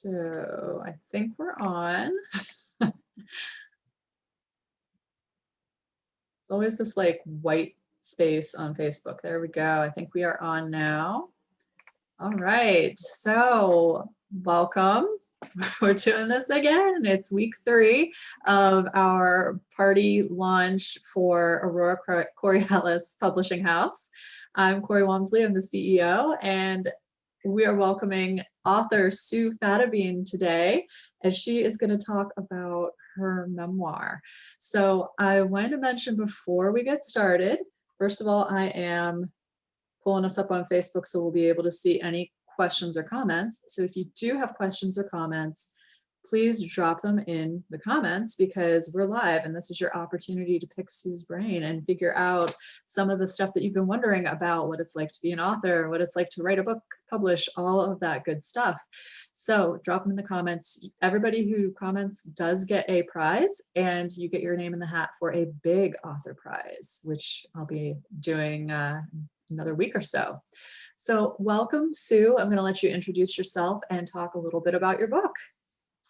So I think we're on. It's always this like white space on Facebook. There we go. I think we are on now. All right. So welcome. We're doing this again. It's week 3 of our party launch for Aurora Coriolis Publishing House. I'm Corey Walmsley. I'm the CEO, and we are welcoming author Sue Fattibene today, as she is going to talk about her memoir. So I wanted to mention before we get started, first of all, I am pulling us up on Facebook so we'll be able to see any questions or comments. So if you do have questions or comments, please drop them in the comments, because we're live and this is your opportunity to pick Sue's brain and figure out some of the stuff that you've been wondering about, what it's like to be an author, what it's like to write a book, publish, all of that good stuff. So drop them in the comments. Everybody who comments does get a prize, and you get your name in the hat for a big author prize, which I'll be doing another week or so. So welcome, Sue. I'm going to let you introduce yourself and talk a little bit about your book.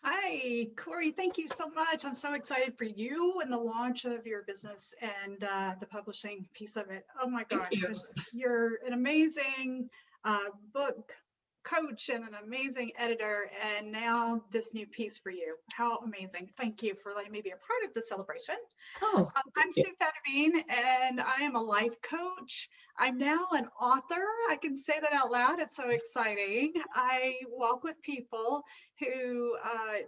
Hi, Corey. Thank you so much. I'm so excited for you and the launch of your business and the publishing piece of it. Oh my gosh, you're an amazing book coach and an amazing editor, and now this new piece for you. How amazing. Thank you for letting me be a part of the celebration. I'm Sue Fattibene, and I am a life coach. I'm now an author. I can say that out loud. It's so exciting. I walk with people who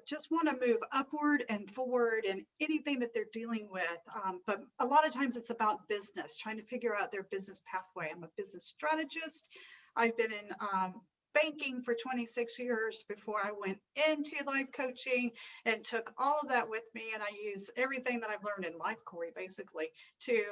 just want to move upward and forward in anything that they're dealing with. But a lot of times it's about business, trying to figure out their business pathway. I'm a business strategist. I've been in banking for 26 years before I went into life coaching, and took all of that with me. And I use everything that I've learned in life, Corey, basically, to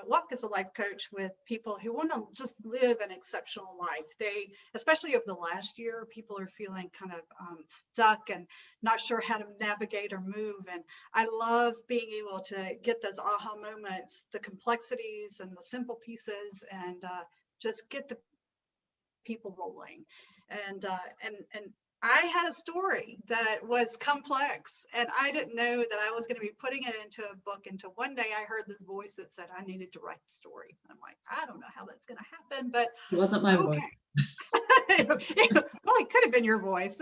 walk as a life coach with people who want to just live an exceptional life. They, especially over the last year, people are feeling kind of stuck and not sure how to navigate or move. And I love being able to get those aha moments, the complexities and the simple pieces, and just get the people rolling. And I had a story that was complex, and I didn't know that I was going to be putting it into a book until one day I heard this voice that said I needed to write the story. I'm like, I don't know how that's going to happen, but it wasn't my voice. Well, it could have been your voice.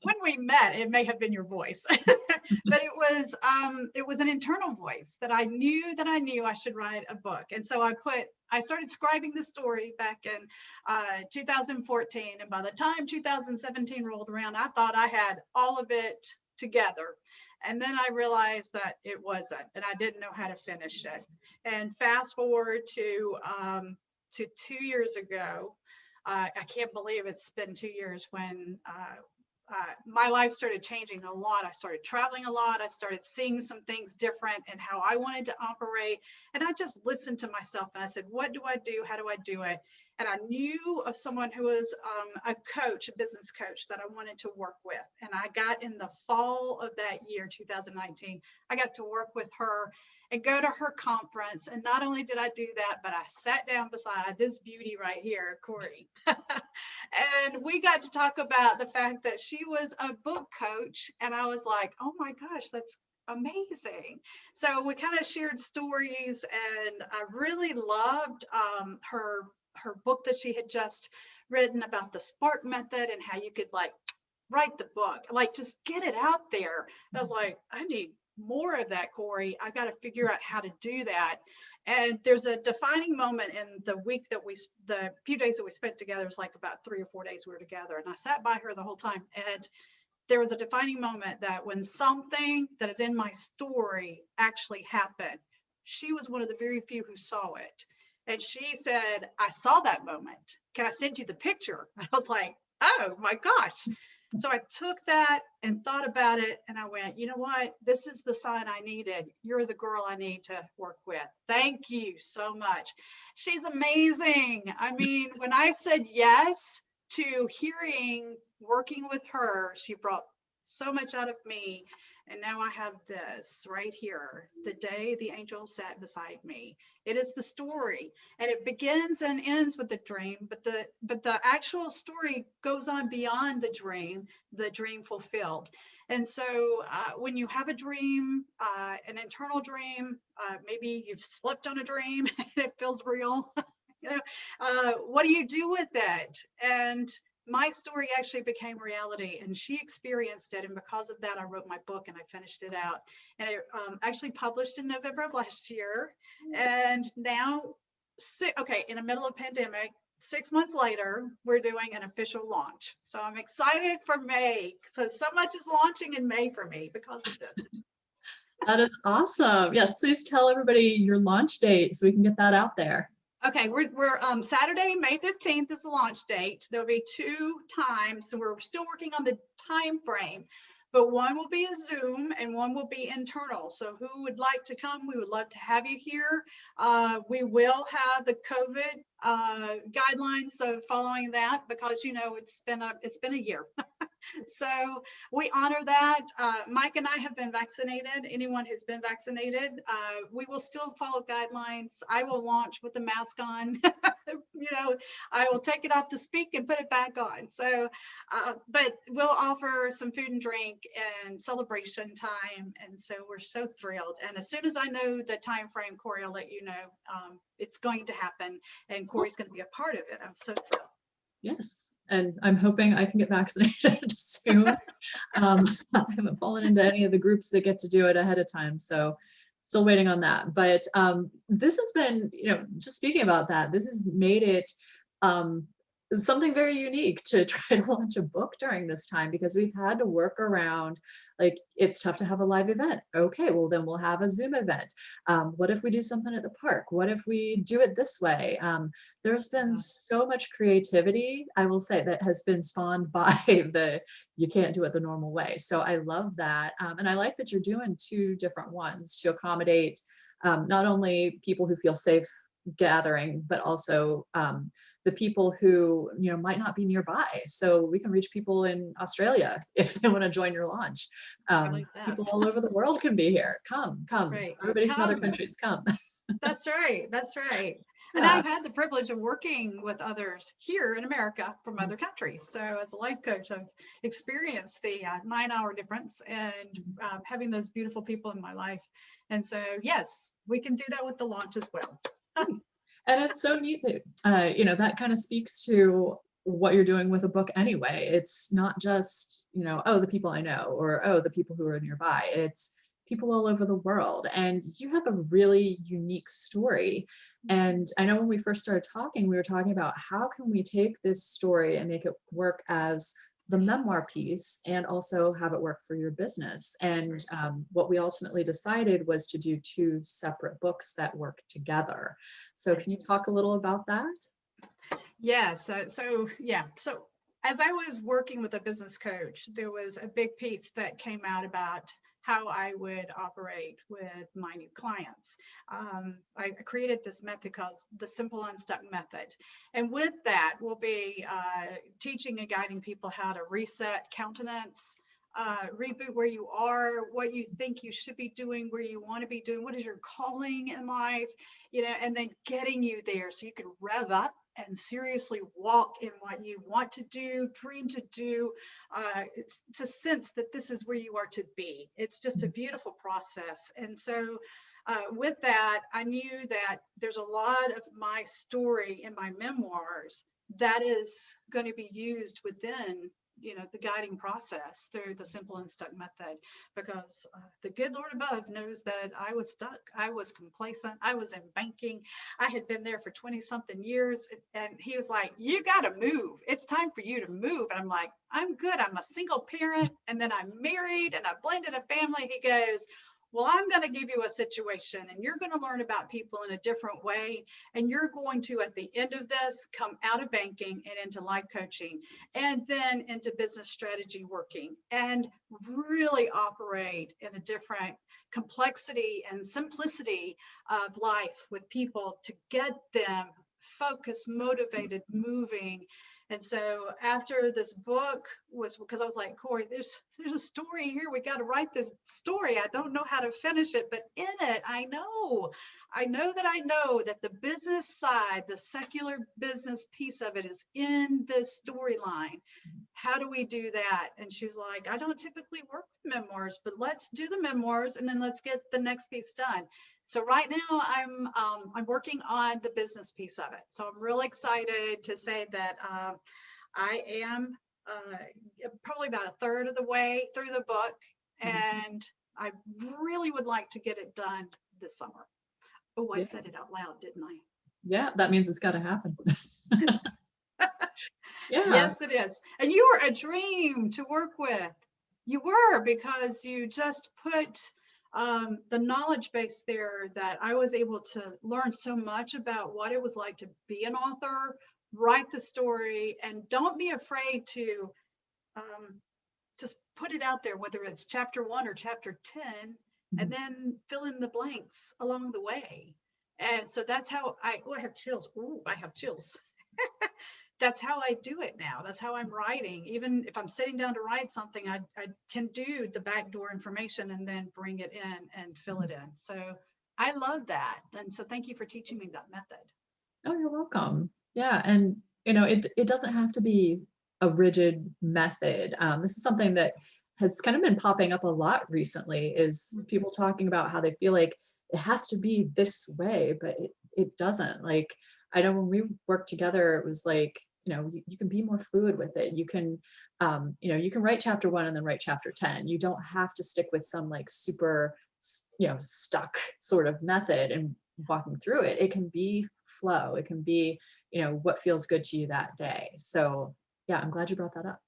When we met, it may have been your voice, but it was an internal voice that I knew I should write a book. And so I started scribing the story back in 2014. And by the time 2017 rolled around, I thought I had all of it together. And then I realized that it wasn't, and I didn't know how to finish it. And fast forward to 2 years ago, I can't believe it's been 2 years when my life started changing a lot. I started traveling a lot. I started seeing some things different and how I wanted to operate. And I just listened to myself and I said, what do I do? How do I do it? And I knew of someone who was a coach, a business coach that I wanted to work with. And I got in the fall of that year, 2019, I got to work with her and go to her conference. And not only did I do that, but I sat down beside this beauty right here, Corey. And we got to talk about the fact that she was a book coach. And I was like, oh my gosh, that's amazing. So we kind of shared stories, and I really loved her book that she had just written about the Spark method and how you could like write the book, like just get it out there. And I was like, I need more of that, Corey. I got to figure out how to do that. And there's a defining moment in the week that the few days that we spent together. It was like about 3 or 4 days we were together, and I sat by her the whole time. And there was a defining moment that when something that is in my story actually happened, she was one of the very few who saw it. And she said, I saw that moment. Can I send you the picture? And I was like, oh my gosh. So I took that and thought about it, and I went, you know what? This is the sign I needed. You're the girl I need to work with. Thank you so much. She's amazing. I mean, when I said yes to working with her, she brought so much out of me. And now I have this right here, The Day the Angel Sat Beside Me. It is the story, and it begins and ends with the dream, but the actual story goes on beyond the dream fulfilled. And so when you have a dream, an internal dream, maybe you've slept on a dream and it feels real, you know, what do you do with it? And my story actually became reality, and she experienced it. And because of that, I wrote my book and I finished it out. And it actually published in November of last year. And now, in the middle of pandemic, 6 months later, we're doing an official launch. So I'm excited for May. So much is launching in May for me because of this. That is awesome. Yes, please tell everybody your launch date so we can get that out there. Okay, we're Saturday, May 15th is the launch date. There'll be 2 times, so we're still working on the time frame, but one will be a Zoom and one will be internal. So who would like to come? We would love to have you here. We will have the COVID guidelines, so following that, because it's been a year. So we honor that. Mike and I have been vaccinated. Anyone who's been vaccinated, we will still follow guidelines. I will launch with the mask on. I will take it off to speak and put it back on. So, but we'll offer some food and drink and celebration time. And so we're so thrilled. And as soon as I know the time frame, Corey, I'll let you know. It's going to happen, and Corey's going to be a part of it. I'm so thrilled. Yes, and I'm hoping I can get vaccinated soon. I haven't fallen into any of the groups that get to do it ahead of time, so still waiting on that. But this has been, just speaking about that, this has made it something very unique to try to launch a book during this time, because we've had to work around, like, it's tough to have a live event. Okay, well then we'll have a Zoom event. What if we do something at the park? What if we do it this way? There's been so much creativity, I will say, that has been spawned by you can't do it the normal way. So I love that. And I like that you're doing 2 different ones to accommodate not only people who feel safe gathering, but also the people who might not be nearby. So we can reach people in Australia if they want to join your launch. Like people all over the world can be here. Come. Right. Everybody from other countries, come. That's right. And Yeah. I've had the privilege of working with others here in America from other countries. So as a life coach, I've experienced the 9-hour difference and having those beautiful people in my life. And so, yes, we can do that with the launch as well. And it's so neat that, that kind of speaks to what you're doing with a book anyway. It's not just, oh, the people I know, or, oh, the people who are nearby. It's people all over the world. And you have a really unique story. And I know when we first started talking, we were talking about how can we take this story and make it work as the memoir piece and also have it work for your business. And what we ultimately decided was to do 2 separate books that work together. So can you talk a little about that? Yes. So as I was working with a business coach, there was a big piece that came out about how I would operate with my new clients. I created this method called the Simple Unstuck Method. And with that, we'll be teaching and guiding people how to reset countenance, reboot where you are, what you think you should be doing, where you want to be doing, what is your calling in life, and then getting you there so you can rev up and seriously walk in what you want to do, dream to do. It's a sense that this is where you are to be. It's just a beautiful process. And so with that, I knew that there's a lot of my story in my memoirs that is going to be used within the guiding process through the Simple Unstuck Method, because the good Lord above knows that I was stuck. I was complacent. I was in banking. I had been there for 20 something years. And he was like, you got to move. It's time for you to move. And I'm like, I'm good. I'm a single parent. And then I'm married and I blended a family. He goes, well, I'm going to give you a situation and you're going to learn about people in a different way. And you're going to, at the end of this, come out of banking and into life coaching and then into business strategy working and really operate in a different complexity and simplicity of life with people to get them focused, motivated, moving, And so after this book was, because I was like, Corey, there's a story here. We got to write this story. I don't know how to finish it, but in it, I know that the business side, the secular business piece of it is in this storyline. How do we do that? And she's like, I don't typically work with memoirs, but let's do the memoirs and then let's get the next piece done. So right now I'm working on the business piece of it. So I'm really excited to say that I am probably about a third of the way through the book, and I really would like to get it done this summer. Oh, I said it out loud, didn't I? Yeah, that means it's got to happen. Yeah. Yes, it is. And you were a dream to work with. You were, because you just put the knowledge base there that I was able to learn so much about what it was like to be an author, write the story, and don't be afraid to just put it out there, whether it's chapter 1 or chapter 10, and then fill in the blanks along the way. And so that's how I have chills. Ooh, I have chills. That's how I do it now. That's how I'm writing. Even if I'm sitting down to write something, I can do the backdoor information and then bring it in and fill it in. So I love that. And so thank you for teaching me that method. Oh, you're welcome. Yeah. And, it doesn't have to be a rigid method. This is something that has kind of been popping up a lot recently, is people talking about how they feel like it has to be this way, but it doesn't. Like, I know when we worked together, it was like, you can be more fluid with it. You can, you can write chapter 1 and then write chapter 10. You don't have to stick with some like super, stuck sort of method and walking through it. It can be flow. It can be, what feels good to you that day. So yeah, I'm glad you brought that up.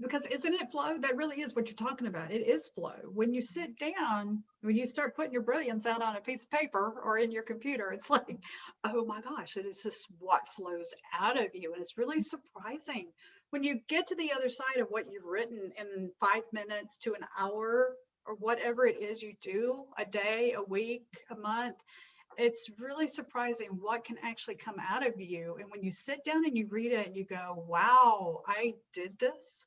Because isn't it flow? That really is what you're talking about. It is flow. When you sit down, when you start putting your brilliance out on a piece of paper or in your computer, it's like, oh my gosh, it is just what flows out of you. And it's really surprising when you get to the other side of what you've written in 5 minutes to an hour, or whatever it is you do, a day, a week, a month. It's really surprising what can actually come out of you. And when you sit down and you read it and you go, wow, I did this,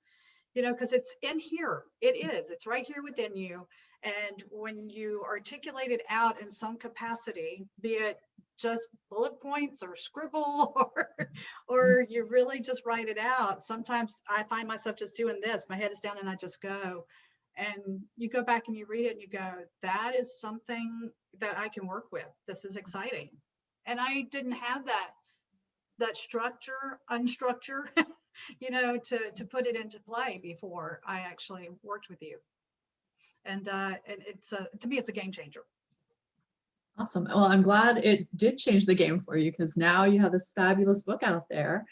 because it's in here. It's right here within you. And when you articulate it out in some capacity, be it just bullet points or scribble or you really just write it out. Sometimes I find myself just doing this. My head is down and I just go. And you go back and you read it and you go, that is something that I can work with. This is exciting. And I didn't have that structure, unstructure, to put it into play before I actually worked with you. And it's to me, it's a game changer. Awesome. Well, I'm glad it did change the game for you, because now you have this fabulous book out there.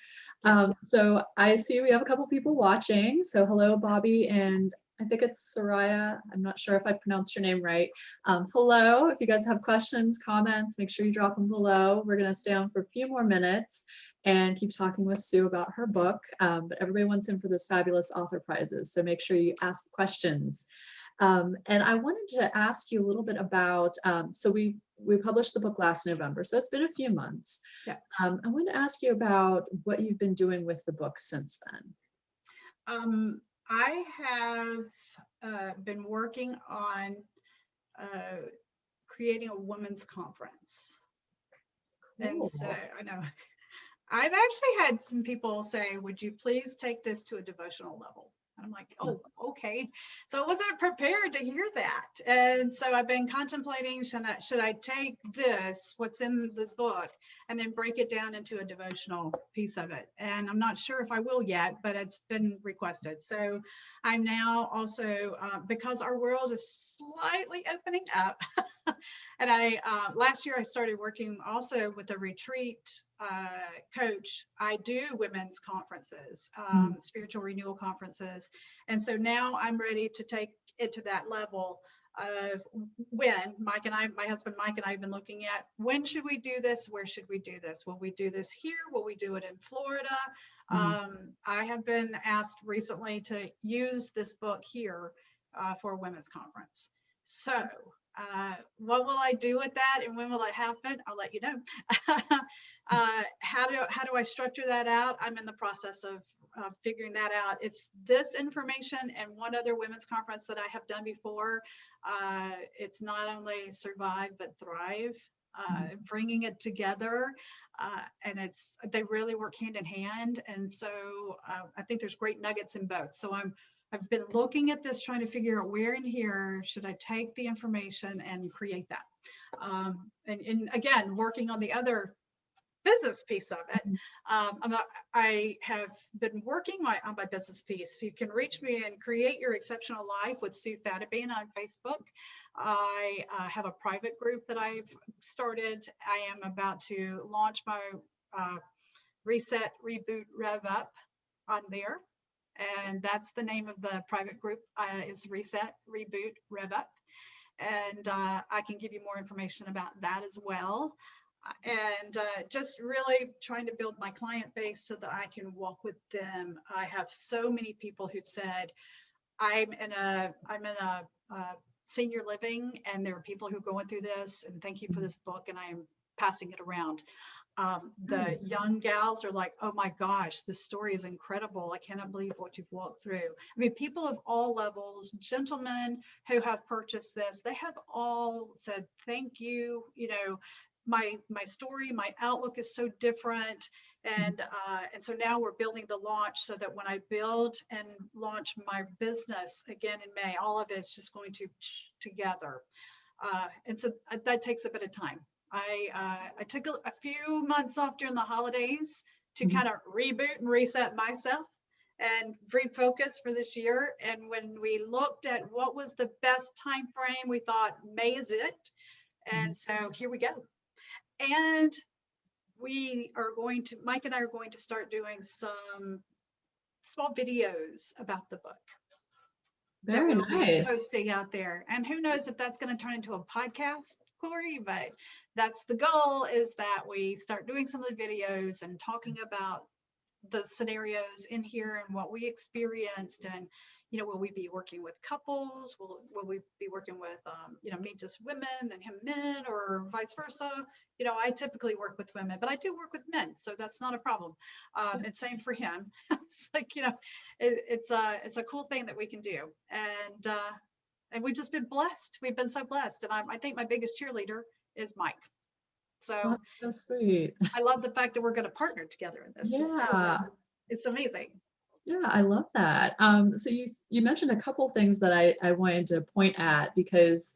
Yes. So I see we have a couple people watching. So hello, Bobby, and I think it's Soraya. I'm not sure if I pronounced your name right. Hello, if you guys have questions, comments, make sure you drop them below. We're gonna stay on for a few more minutes and keep talking with Sue about her book. But everybody wants in for this fabulous author prizes, so make sure you ask questions. And I wanted to ask you a little bit about, so we published the book last November, so it's been a few months. Yeah. I wanted to ask you about what you've been doing with the book since then. I have been working on creating a women's conference. Cool. And so I know I've actually had some people say, would you please take this to a devotional level? And I'm like, oh, okay. So I wasn't prepared to hear that. And so I've been contemplating, should I take this, what's in the book, and then break it down into a devotional piece of it? And I'm not sure if I will yet, but it's been requested. So I'm now also, because our world is slightly opening up, and last year I started working also with a retreat coach. I do women's conferences, spiritual renewal conferences. And so now I'm ready to take it to that level of when my husband Mike and I have been looking at, when should we do this? Where should we do this? Will we do this here? Will we do it in Florida? I have been asked recently to use this book here for a women's conference. So What will I do with that, and when will it happen? I'll let you know. How do I structure that out? I'm in the process of figuring that out. It's this information and one other women's conference that I have done before. It's not only survive but thrive. Bringing it together, and they really work hand in hand. And so I think there's great nuggets in both. So I've been looking at this, trying to figure out where in here should I take the information and create that. And again, working on the other business piece of it. I have been working on my business piece. You can reach me and Create Your Exceptional Life with Sue Fattibene on Facebook. I have a private group that I've started. I am about to launch my Reset, Reboot, Rev Up on there. And that's the name of the private group, is Reset, Reboot, Rev Up. And I can give you more information about that as well. And just really trying to build my client base so that I can walk with them. I have so many people who've said, I'm in a senior living, and there are people who are going through this, and thank you for this book, and I am passing it around. The young gals are like, oh my gosh, this story is incredible. I cannot believe what you've walked through. I mean, people of all levels, gentlemen who have purchased this, they have all said, thank you. You know, my story, my outlook is so different. And so now we're building the launch so that when I build and launch my business again in May, all of it's just going to together. And so that takes a bit of time. I took a few months off during the holidays to kind of reboot and reset myself and refocus for this year. And when we looked at what was the best time frame, we thought May is it. And so here we go. And Mike and I are going to start doing some small videos about the book. Very nice. Posting out there. And who knows if that's going to turn into a podcast, Corey, but that's the goal, is that we start doing some of the videos and talking about the scenarios in here and what we experienced. And, you know, will we be working with couples? Will we be working with, me, just women, and him, men, or vice versa? You know, I typically work with women, but I do work with men, so that's not a problem. And same for him. It's like, you know, it's a cool thing that we can do. And we've just been blessed. We've been so blessed. And I think my biggest cheerleader is Mike. So sweet. I love the fact that we're going to partner together in this. Yeah. It's amazing. Yeah, I love that. So you mentioned a couple things that I wanted to point at, because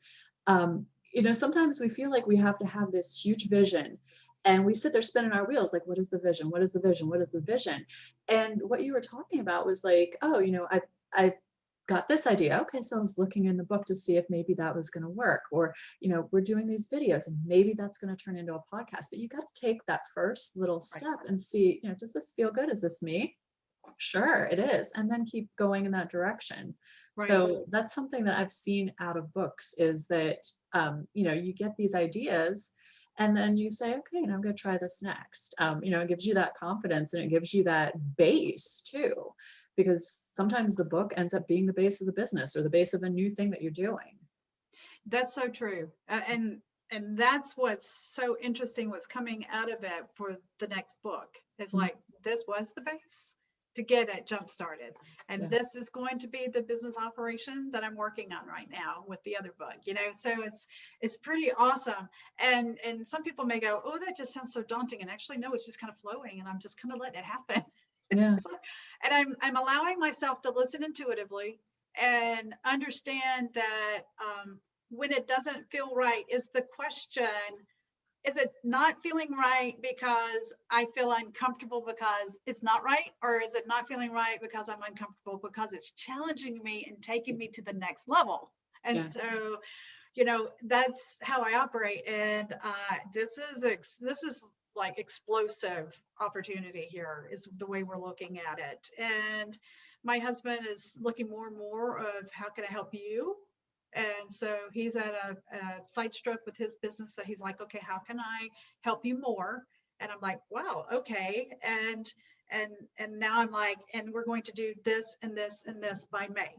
sometimes we feel like we have to have this huge vision, and we sit there spinning our wheels like, what is the vision? What is the vision? What is the vision? And what you were talking about was like, oh, I got this idea. Okay, so I was looking in the book to see if maybe that was going to work, or, we're doing these videos and maybe that's going to turn into a podcast. But you got to take that first little step and see, does this feel good? Is this me? Sure, it is. And then keep going in that direction. Right. So that's something that I've seen out of books, is that, you get these ideas and then you say, okay, I'm going to try this next. It gives you that confidence, and it gives you that base too, because sometimes the book ends up being the base of the business or the base of a new thing that you're doing. That's so true. And that's what's so interesting, what's coming out of it for the next book is like, this was the base to get it jump started. And this is going to be the business operation that I'm working on right now with the other book, so it's pretty awesome. And some people may go, oh, that just sounds so daunting. And actually, no, it's just kind of flowing, and I'm just kind of letting it happen. Yeah. And I'm allowing myself to listen intuitively and understand that when it doesn't feel right is the question. Is it not feeling right because I feel uncomfortable because it's not right? Or is it not feeling right because I'm uncomfortable because it's challenging me and taking me to the next level? And so, that's how I operate. And this is like explosive opportunity here, is the way we're looking at it. And my husband is looking more and more of, how can I help you? And so he's at a side stroke with his business that he's like, okay, how can I help you more? And I'm like, wow, okay. And now I'm like, and we're going to do this and this and this by May.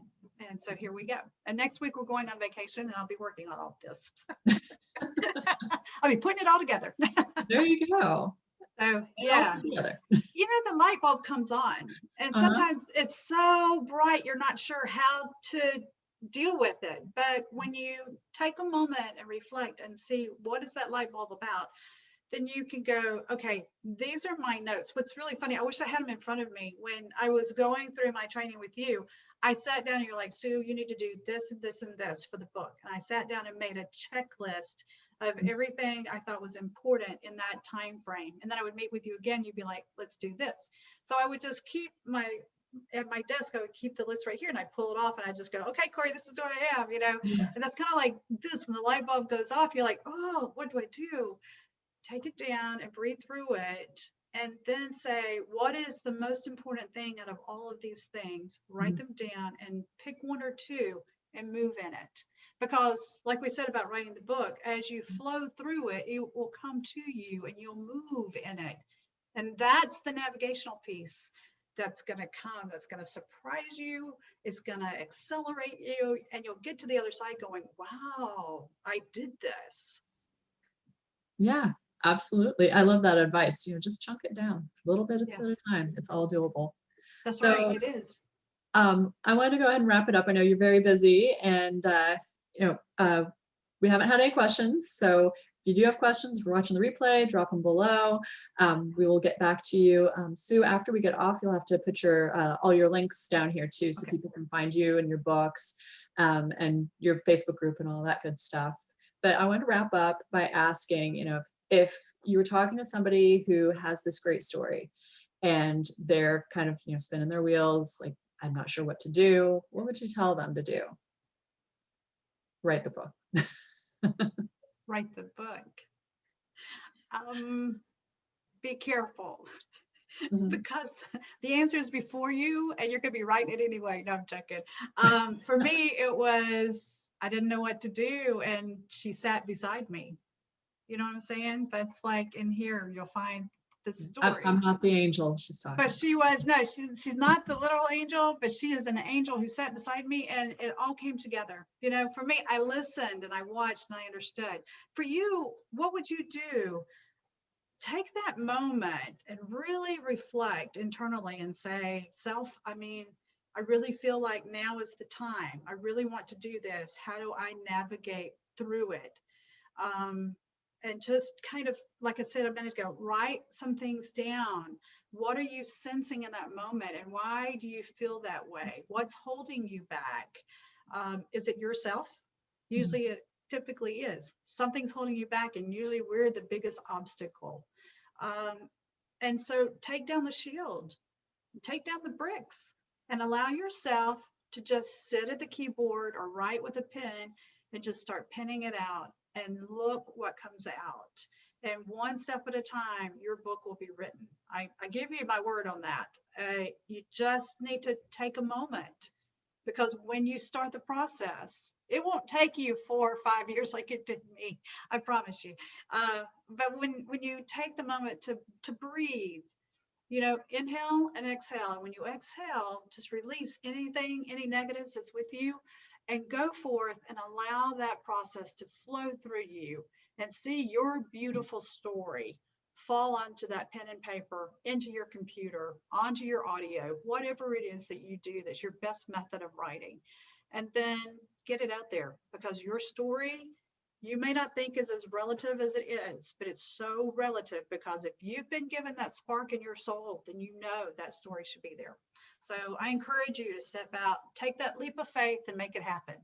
And so here we go. And next week we're going on vacation and I'll be working on all this. I'll be putting it all together. There you go. So It all yeah, comes together. the light bulb comes on and Uh-huh. sometimes it's so bright, you're not sure how to deal with it. But when you take a moment and reflect and see what is that light bulb about, then you can go, okay, these are my notes. What's really funny, I wish I had them in front of me. When I was going through my training with you, I sat down and you're like, Sue, you need to do this and this and this for the book. And I sat down and made a checklist of everything I thought was important in that time frame. And then I would meet with you again. You'd be like, let's do this. So I would just keep at my desk, I would keep the list right here and I pull it off and I just go, okay, Corey, this is what I have, Yeah. and that's kind of like this, when the light bulb goes off, you're like, oh, what do I do? Take it down and breathe through it. And then say, what is the most important thing out of all of these things? Write them down and pick one or two and move in it. Because like we said about writing the book, as you flow through it, it will come to you and you'll move in it. And that's the navigational piece that's going to come, that's going to surprise you. It's going to accelerate you and you'll get to the other side going, wow, I did this. Yeah, absolutely. I love that advice. Just chunk it down little bit Yeah, at a time. It's all doable. that's right. So It is. I wanted to go ahead and wrap it up. I know you're very busy and we haven't had any questions. So if you do have questions, if you're watching the replay, drop them below. We will get back to you. Sue, after we get off, you'll have to put all your links down here too, so Okay. people can find you and your books and your Facebook group and all that good stuff. But I want to wrap up by asking, if you were talking to somebody who has this great story and they're kind of, spinning their wheels, like, I'm not sure what to do, what would you tell them to do? Write the book. Write the book. Be careful because the answer is before you and you're going to be writing it anyway. No, I'm joking. For me, it was, I didn't know what to do and she sat beside me. You know what I'm saying? That's like in here, you'll find the story. I'm not the angel she's talking But she was, no, she's not the literal angel, but she is an angel who sat beside me and it all came together. For me, I listened and I watched and I understood. For you, what would you do? Take that moment and really reflect internally and say, I really feel like now is the time. I really want to do this. How do I navigate through it? And just kind of, like I said a minute ago, write some things down. What are you sensing in that moment and why do you feel that way? What's holding you back? Is it yourself? Usually it typically is. Something's holding you back and usually we're the biggest obstacle. And so take down the shield, take down the bricks and allow yourself to just sit at the keyboard or write with a pen and just start penning it out and look what comes out. And one step at a time, your book will be written. I give you my word on that. You just need to take a moment because when you start the process, it won't take you 4 or 5 years like it did me. I promise you. But when you take the moment to breathe, inhale and exhale. And when you exhale, just release any negatives that's with you and go forth and allow that process to flow through you and see your beautiful story fall onto that pen and paper, into your computer, onto your audio, whatever it is that you do, that's your best method of writing. And then get it out there because your story, you may not think is as relative as it is, but it's so relative because if you've been given that spark in your soul, then you know that story should be there. So I encourage you to step out, take that leap of faith and make it happen.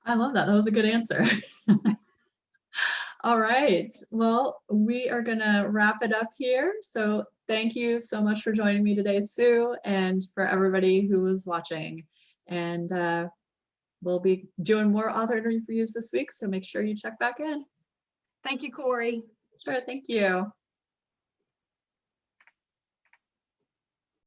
I love that. That was a good answer. All right. Well, we are going to wrap it up here. So thank you so much for joining me today, Sue, and for everybody who was watching. And we'll be doing more author interviews this week, so make sure you check back in. Thank you, Corey. Sure. Thank you.